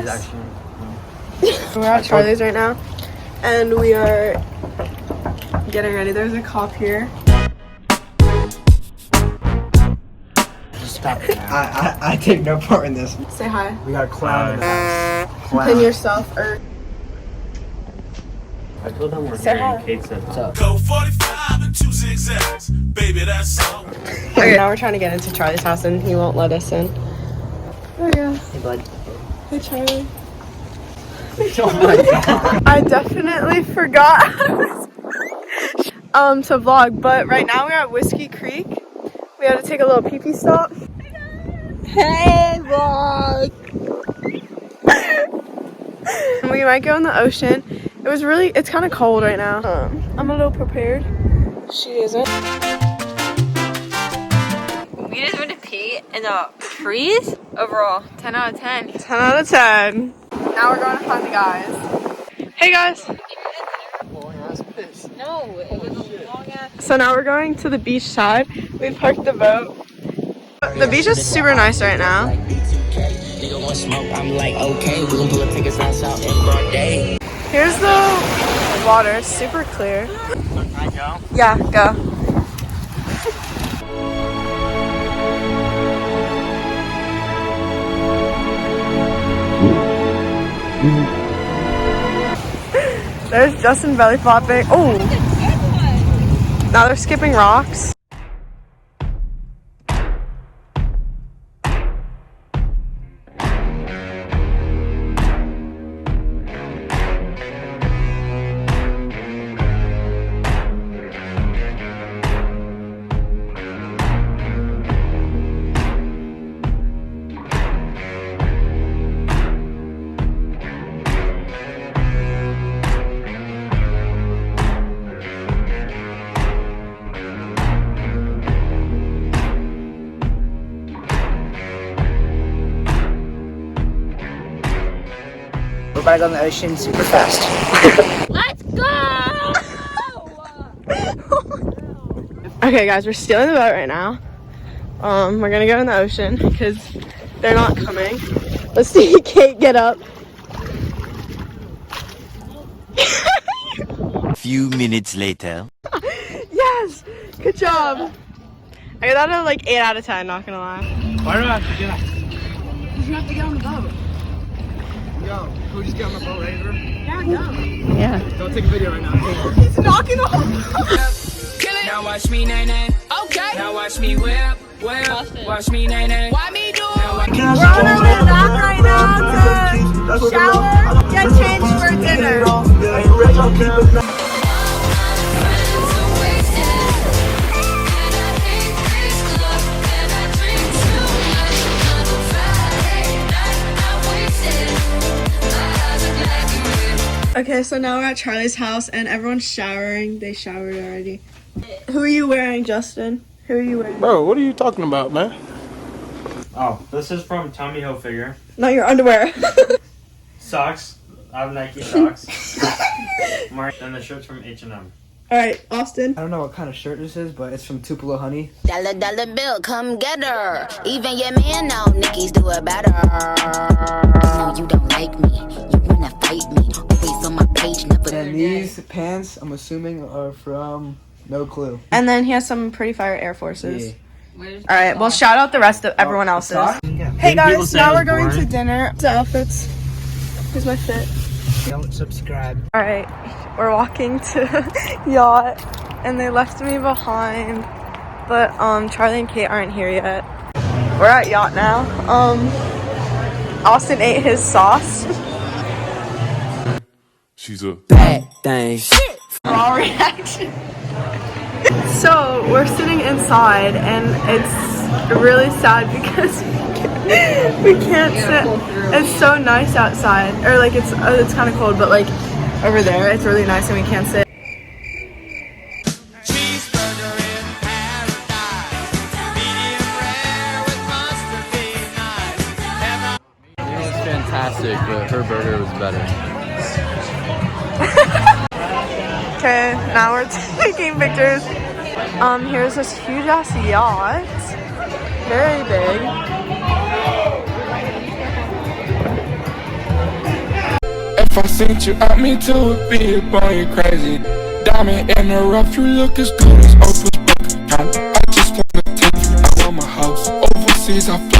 guys. We're at Charlie's right now, and we are getting ready. There's a cop here. Stop it now. I take no part in this. Say hi. We got a clown in the house. Clown. Pin yourself, or I told them we're say here hi. and Kate said, What's up? Go 45 and 2 zigzags. Baby, that's all. Okay, now we're trying to get into Charlie's house, and he won't let us in. Oh yeah. Hey, bud. Hey, Charlie. Oh my god. I definitely forgot to vlog, but right now we're at Whiskey Creek. We had to take a little pee-pee stop. Hey, vlog! We might go in the ocean. It's kind of cold right now. I'm a little prepared. She isn't. We just went to pee in the trees. Overall, 10 out of 10. 10 out of 10. Now we're going to find the guys. Hey guys! No, it was a long ass. So now we're going to the beach side. We parked the boat. The beach is super nice right now. Here's the water, it's super clear. Can I go? Yeah, go. There's Justin belly flopping. Oh! Now they're skipping rocks. We're about to go in the ocean super fast. Let's go! Okay guys, we're still in the boat right now. We're gonna go in the ocean because they're not coming. Let's see Kate get up. Few minutes later. Yes! Good job! I got that at like 8 out of 10, not gonna lie. Why do I have to do that? Because you have to get on the boat. Yo, can we just get on the boat right here? Yeah, go. Yeah. Don't take a video right now. He's knocking off. Now watch me nay nay. Okay. Now watch me whip. Watch me nay nay. Why me do it? We're on our way back right now to shower, get changed for dinner. Okay, so now we're at Charlie's house and everyone's showering. They showered already. Who are you wearing, Justin? Who are you wearing? Bro, what are you talking about, man? Oh, this is from Tommy Hilfiger. Not your underwear. Socks. I have Nike socks. And the shirt's from H&M. Alright, Austin. I don't know what kind of shirt this is, but it's from Tupelo Honey. Dollar bill, come get her. Even your man know Nickies do it better. No, you don't like me. You wanna fight me. Always on my page, never. And these pants, I'm assuming, are from No Clue. And then he has some pretty fire Air Forces. Yeah. Alright, well shout out the rest of everyone else's. Hey guys, people say now I we're was going boring? to dinner. The outfits. Here's my fit. Don't subscribe. Alright, we're walking to Yacht and they left me behind. But Charlie and Kate aren't here yet. We're at Yacht now. Austin ate his sauce. She's a Bad things. Raw reaction. So we're sitting inside and it's really sad because we can't sit. It's so nice outside, or like it's kind of cold, but like over there it's really nice and we can't sit. Cheeseburger in paradise. Medium rare with mustard being nice. It was fantastic, but her burger was better. Okay, now we're taking pictures. Here's this huge ass yacht. Very big. I sent you out, me too would be up on you crazy. Diamond in the rough, you look as good as Oprah's book account. I just wanna take you out of my house. Overseas, I fly.